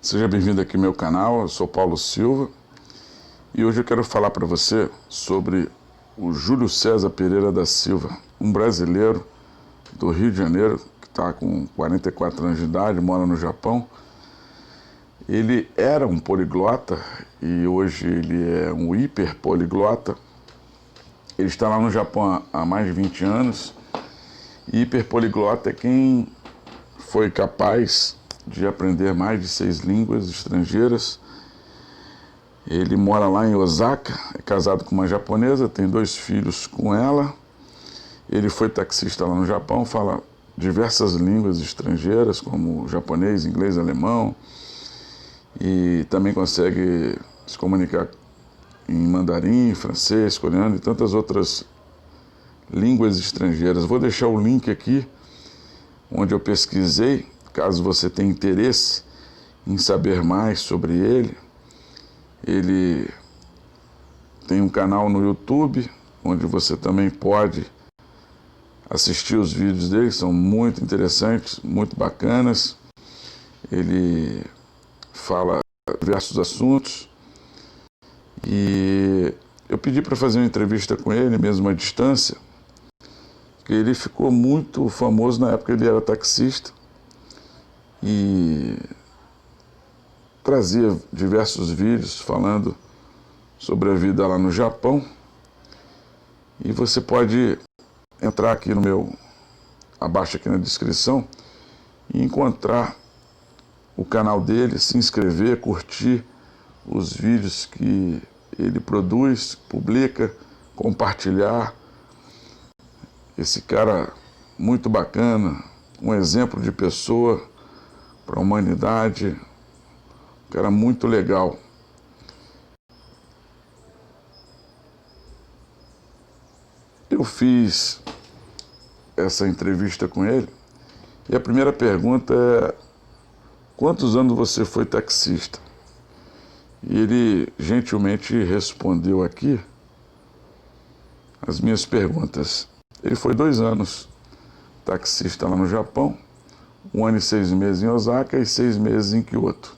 Seja bem-vindo aqui ao meu canal, eu sou Paulo Silva e hoje eu quero falar para você sobre o Júlio César Pereira da Silva, um brasileiro do Rio de Janeiro que está com 44 anos de idade, mora no Japão. Ele era um poliglota e hoje ele é um hiperpoliglota. Ele está lá no Japão há mais de 20 anos e hiperpoliglota é quem foi capaz de aprender mais de 6 línguas estrangeiras. Ele mora lá em Osaka, é casado com uma japonesa, tem 2 filhos com ela. Ele foi taxista lá no Japão, fala diversas línguas estrangeiras, como japonês, inglês, alemão, e também consegue se comunicar em mandarim, francês, coreano e tantas outras línguas estrangeiras. Vou deixar o link aqui onde eu pesquisei, caso você tenha interesse em saber mais sobre ele. Ele tem um canal no YouTube, onde você também pode assistir os vídeos dele, que são muito interessantes, muito bacanas. Ele fala diversos assuntos e eu pedi para fazer uma entrevista com ele, mesmo à distância, porque ele ficou muito famoso na época que ele era taxista e trazia diversos vídeos falando sobre a vida lá no Japão. E você pode entrar aqui no meu, abaixo aqui na descrição, e encontrar o canal dele, se inscrever, curtir os vídeos que ele produz, publica, compartilhar. Esse cara muito bacana, um exemplo de pessoa para a humanidade, um cara muito legal. Eu fiz essa entrevista com ele e a primeira pergunta é: quantos anos você foi taxista? E ele gentilmente respondeu aqui as minhas perguntas. Ele foi 2 anos taxista lá no Japão, 1 ano e 6 meses em Osaka e 6 meses em Kyoto.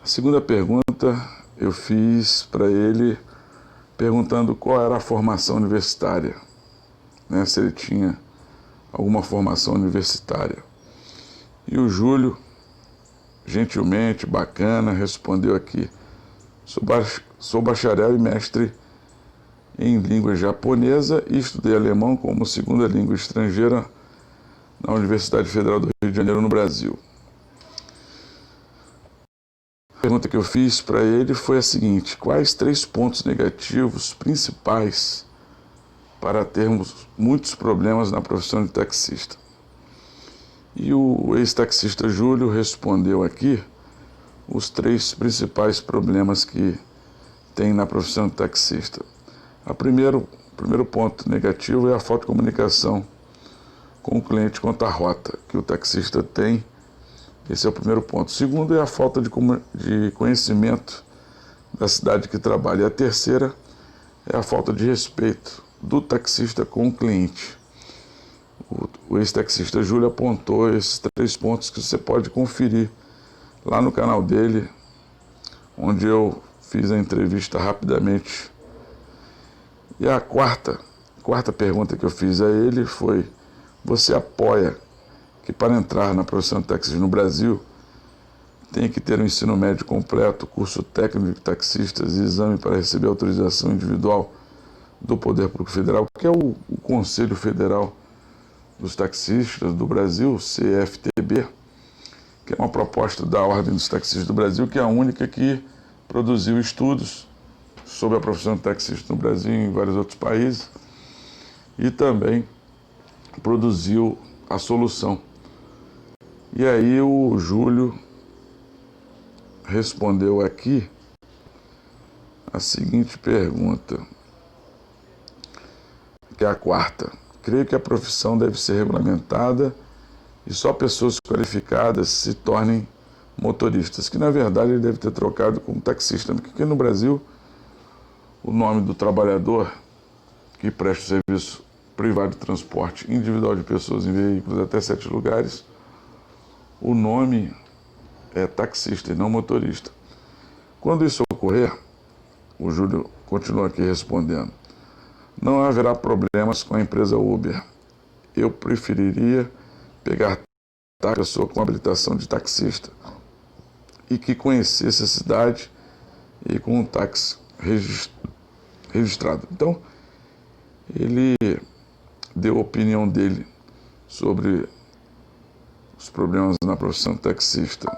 A segunda pergunta eu fiz para ele perguntando qual era a formação universitária, né, se ele tinha alguma formação universitária. E o Júlio, gentilmente, bacana, respondeu aqui: sou bacharel e mestre em língua japonesa e estudei alemão como segunda língua estrangeira na Universidade Federal do Rio de Janeiro, no Brasil. A pergunta que eu fiz para ele foi a seguinte: quais 3 pontos negativos principais para termos muitos problemas na profissão de taxista? E o ex-taxista Júlio respondeu aqui os 3 principais problemas que tem na profissão de taxista. O primeiro ponto negativo é a falta de comunicação com o cliente quanto à rota que o taxista tem. Esse é o primeiro ponto. O segundo é a falta de conhecimento da cidade que trabalha. E a terceira é a falta de respeito do taxista com o cliente. O ex-taxista Júlio apontou esses 3 pontos que você pode conferir lá no canal dele, onde eu fiz a entrevista rapidamente. E a quarta pergunta que eu fiz a ele foi: você apoia que para entrar na profissão de taxista no Brasil tem que ter um ensino médio completo, curso técnico de taxistas e exame para receber autorização individual do Poder Público Federal, que é o Conselho Federal dos Taxistas do Brasil, CFTB, que é uma proposta da Ordem dos Taxistas do Brasil, que é a única que produziu estudos sobre a profissão de taxista no Brasil e em vários outros países, e também produziu a solução. E aí o Júlio respondeu aqui a seguinte pergunta, que é a quarta: creio que a profissão deve ser regulamentada e só pessoas qualificadas se tornem motoristas, que na verdade ele deve ter trocado como taxista, porque aqui no Brasil o nome do trabalhador que presta o serviço privado de transporte individual de pessoas em veículos até 7 lugares, o nome é taxista e não motorista. Quando isso ocorrer, o Júlio continua aqui respondendo, não haverá problemas com a empresa Uber. Eu preferiria pegar pessoa com habilitação de taxista e que conhecesse a cidade e com um táxi registrado. Então, ele deu a opinião dele sobre os problemas na profissão de taxista.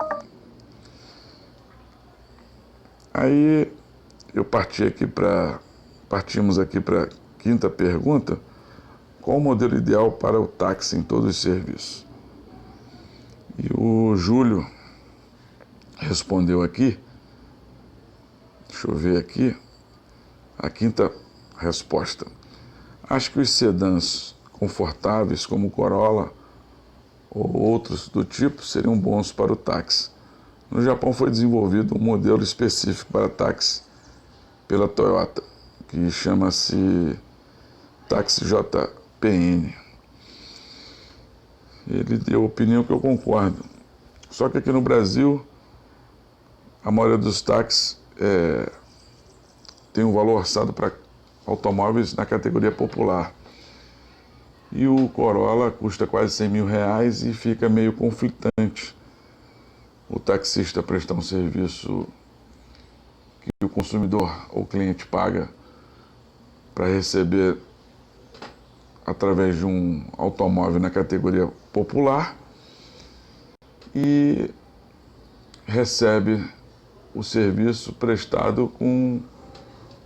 Aí partimos aqui para a quinta pergunta: qual o modelo ideal para o táxi em todos os serviços? E o Júlio respondeu aqui, deixa eu ver aqui, a quinta resposta. Acho que os sedãs confortáveis, como o Corolla ou outros do tipo, seriam bons para o táxi. No Japão foi desenvolvido um modelo específico para táxi pela Toyota, que chama-se Táxi JPN. Ele deu a opinião que eu concordo. Só que aqui no Brasil, a maioria dos táxis tem um valor orçado para automóveis na categoria popular. E o Corolla custa quase 100 mil reais e fica meio conflitante o taxista prestar um serviço que o consumidor ou cliente paga para receber através de um automóvel na categoria popular e recebe o serviço prestado com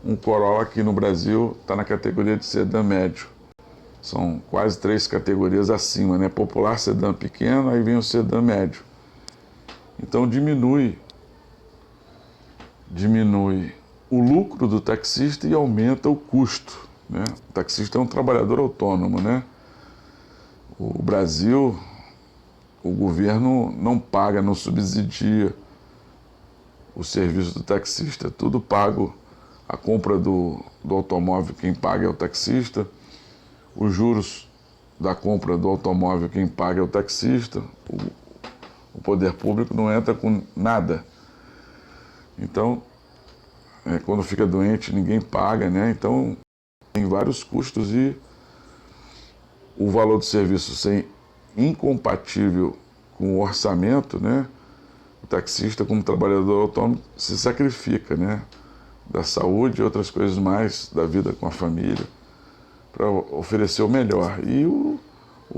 um Corolla que no Brasil está na categoria de sedã médio. São quase 3 categorias acima, né? Popular, sedã pequeno, aí vem o sedã médio. Então diminui o lucro do taxista e aumenta o custo, né? O taxista é um trabalhador autônomo, né? O Brasil, o governo não paga, não subsidia o serviço do taxista, tudo pago. A compra do automóvel, quem paga é o taxista. Os juros da compra do automóvel, quem paga é o taxista. O poder público não entra com nada. Então, quando fica doente, ninguém paga, né? Então, tem vários custos e o valor do serviço ser incompatível com o orçamento, né? O taxista, como trabalhador autônomo, se sacrifica, né? Da saúde e outras coisas mais, da vida com a família, para oferecer o melhor. E o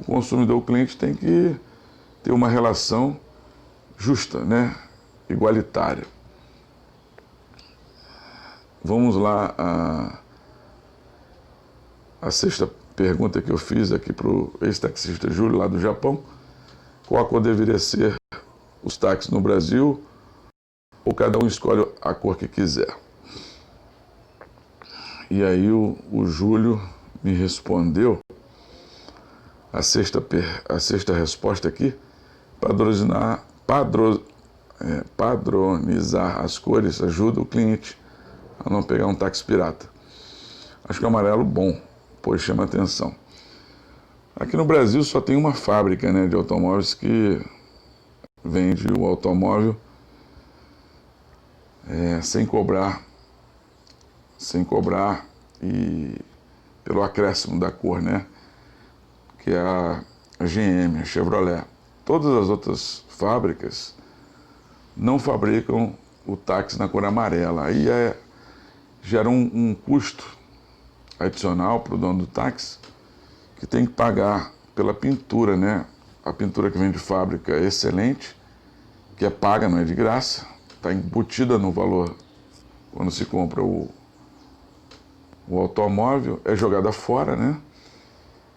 consumidor, o cliente, tem que ter uma relação justa, né? Igualitária. Vamos lá, a sexta pergunta que eu fiz aqui para o ex-taxista Júlio, lá do Japão. Qual a cor deveria ser os táxis no Brasil? Ou cada um escolhe a cor que quiser? E aí o Júlio me respondeu a sexta resposta aqui: padronizar as cores ajuda o cliente a não pegar um táxi pirata. Acho que o amarelo bom, pois chama atenção. Aqui no Brasil só tem uma fábrica, né, de automóveis que vende o automóvel sem cobrar e pelo acréscimo da cor, né? Que é a GM, a Chevrolet. Todas as outras fábricas não fabricam o táxi na cor amarela. Aí gera um custo adicional para o dono do táxi, que tem que pagar pela pintura, né? A pintura que vem de fábrica é excelente, que é paga, não é de graça, está embutida no valor quando se compra o automóvel, é jogada fora, né?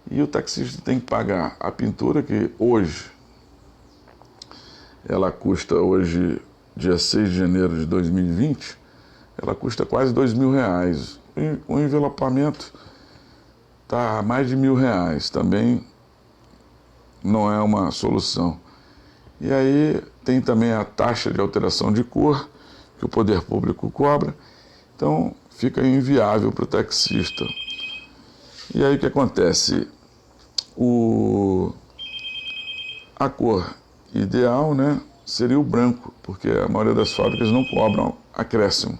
E o taxista tem que pagar a pintura, que hoje, ela custa, hoje, dia 6 de janeiro de 2020, ela custa quase 2 mil reais. E o envelopamento está a mais de R$1.000, também não é uma solução. E aí tem também a taxa de alteração de cor, que o poder público cobra, então fica inviável para o taxista. E aí o que acontece? A cor ideal, né, seria o branco, porque a maioria das fábricas não cobram acréscimo.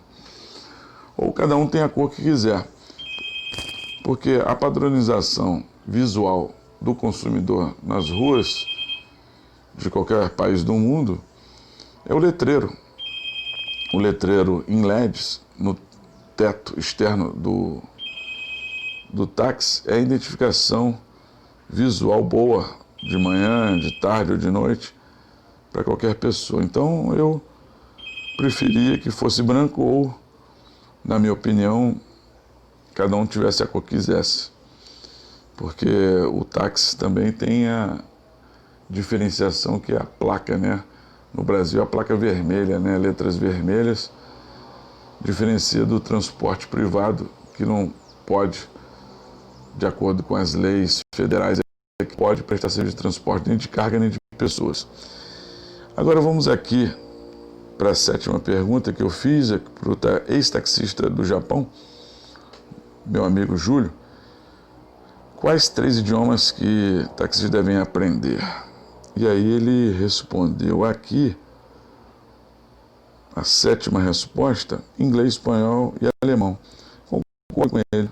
Ou cada um tem a cor que quiser, porque a padronização visual do consumidor nas ruas de qualquer país do mundo é o letreiro. O letreiro em LEDs no teto externo do táxi é a identificação visual boa de manhã, de tarde ou de noite para qualquer pessoa. Então eu preferia que fosse branco ou, na minha opinião, cada um tivesse a cor que quisesse. Porque o táxi também tem a diferenciação que é a placa, né? No Brasil a placa vermelha, né? Letras vermelhas, diferencia do transporte privado, que não pode, de acordo com as leis federais, que pode prestar serviço de transporte nem de carga nem de pessoas. Agora vamos aqui para a 7ª pergunta que eu fiz para o ex-taxista do Japão, meu amigo Júlio. Quais 3 idiomas que taxistas devem aprender? E aí ele respondeu aqui, a 7ª resposta, inglês, espanhol e alemão. Concordo com ele.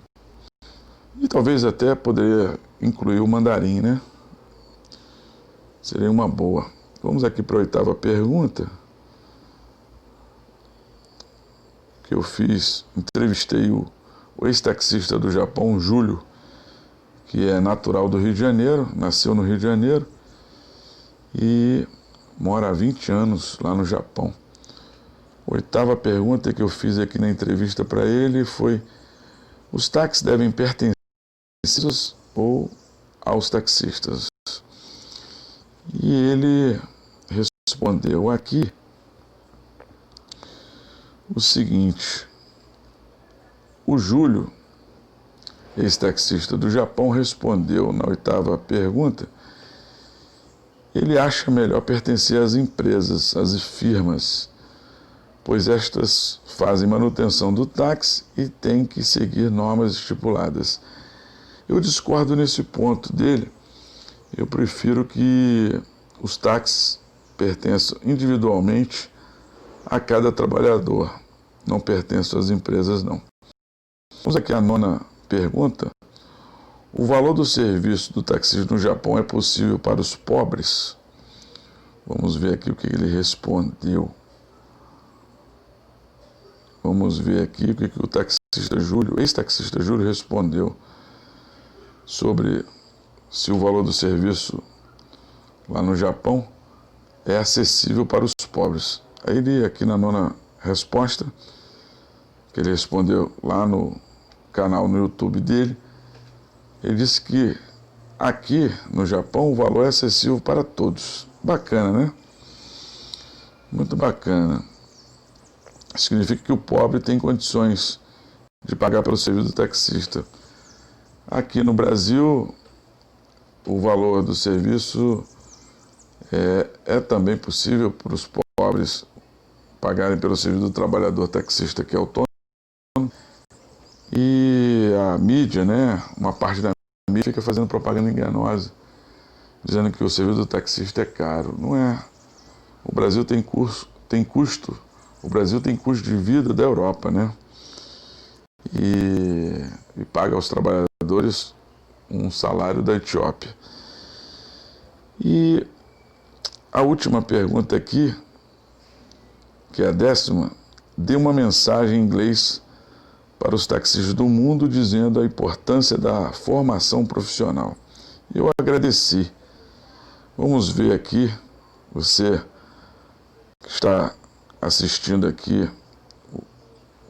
E talvez até poderia incluir o mandarim, né? Seria uma boa. Vamos aqui para a 8ª pergunta que eu fiz. Entrevistei o ex-taxista do Japão, Júlio, que é natural do Rio de Janeiro, nasceu no Rio de Janeiro e mora há 20 anos lá no Japão. A 8ª pergunta que eu fiz aqui na entrevista para ele foi: os táxis devem pertencer ou aos taxistas? E ele respondeu aqui o seguinte: o Júlio, ex-taxista do Japão, respondeu na 8ª pergunta, ele acha melhor pertencer às empresas, às firmas, pois estas fazem manutenção do táxi e têm que seguir normas estipuladas. Eu discordo nesse ponto dele. Eu prefiro que os táxis pertençam individualmente a cada trabalhador, não pertencem às empresas, não. Vamos aqui à 9ª pergunta. O valor do serviço do taxista no Japão é possível para os pobres? Vamos ver aqui o que ele respondeu. Vamos ver aqui o que o taxista Júlio, ex-taxista Júlio, respondeu sobre se o valor do serviço lá no Japão é acessível para os pobres. Aí ele, aqui na 9ª resposta, que ele respondeu lá no canal no YouTube dele, ele disse que aqui no Japão o valor é acessível para todos. Bacana, né? Muito bacana. Significa que o pobre tem condições de pagar pelo serviço do taxista. Aqui no Brasil, o valor do serviço é também possível para os pobres pagarem pelo serviço do trabalhador taxista que é autônomo. E a mídia, né, uma parte da mídia fica fazendo propaganda enganosa, dizendo que o serviço do taxista é caro. Não é. O Brasil tem custo. O Brasil tem custo de vida da Europa, né? E paga aos trabalhadores um salário da Etiópia. E a última pergunta aqui, que é a 10ª, dê uma mensagem em inglês para os taxistas do mundo dizendo a importância da formação profissional. Eu agradeci. Vamos ver aqui, você que está assistindo aqui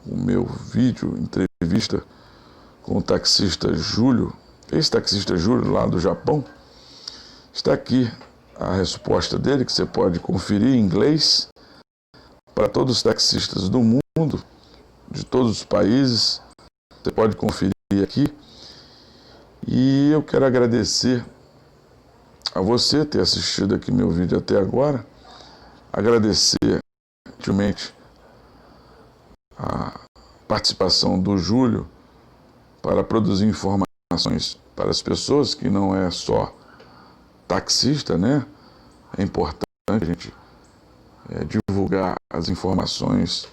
o meu vídeo, entrevista com o taxista Júlio, ex-taxista Júlio lá do Japão. Está aqui a resposta dele, que você pode conferir em inglês, para todos os taxistas do mundo, de todos os países. Você pode conferir aqui. E eu quero agradecer a você ter assistido aqui meu vídeo até agora. Agradecer gentilmente a participação do Júlio para produzir informações para as pessoas, que não é só taxista, né? É importante a gente divulgar as informações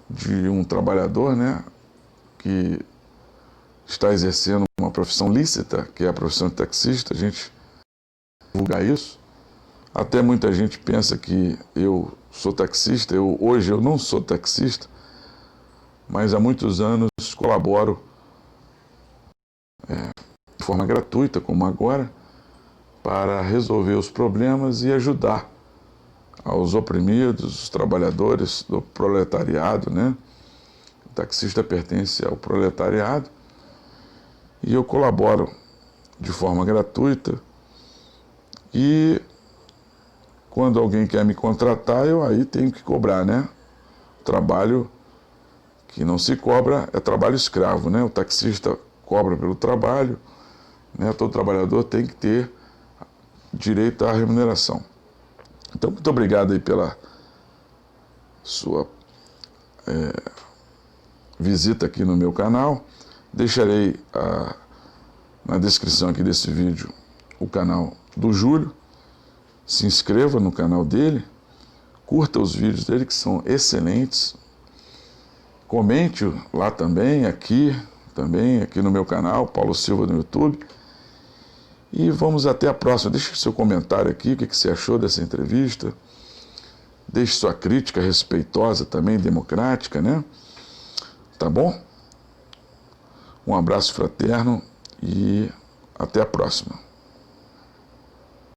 de um trabalhador, né, que está exercendo uma profissão lícita, que é a profissão de taxista, a gente divulgar isso. Até muita gente pensa que eu sou taxista, hoje eu não sou taxista, mas há muitos anos colaboro de forma gratuita, como agora, para resolver os problemas e ajudar aos oprimidos, os trabalhadores do proletariado, né? O taxista pertence ao proletariado e eu colaboro de forma gratuita. E quando alguém quer me contratar, eu aí tenho que cobrar, né? Trabalho que não se cobra é trabalho escravo, né? O taxista cobra pelo trabalho, né? Todo trabalhador tem que ter direito à remuneração. Então, muito obrigado aí pela sua visita aqui no meu canal. Deixarei na descrição aqui desse vídeo o canal do Júlio. Se inscreva no canal dele, curta os vídeos dele que são excelentes. Comente lá também, aqui no meu canal, Paulo Silva no YouTube. E vamos até a próxima. Deixe seu comentário aqui, o que você achou dessa entrevista. Deixe sua crítica respeitosa também, democrática, né? Tá bom? Um abraço fraterno e até a próxima.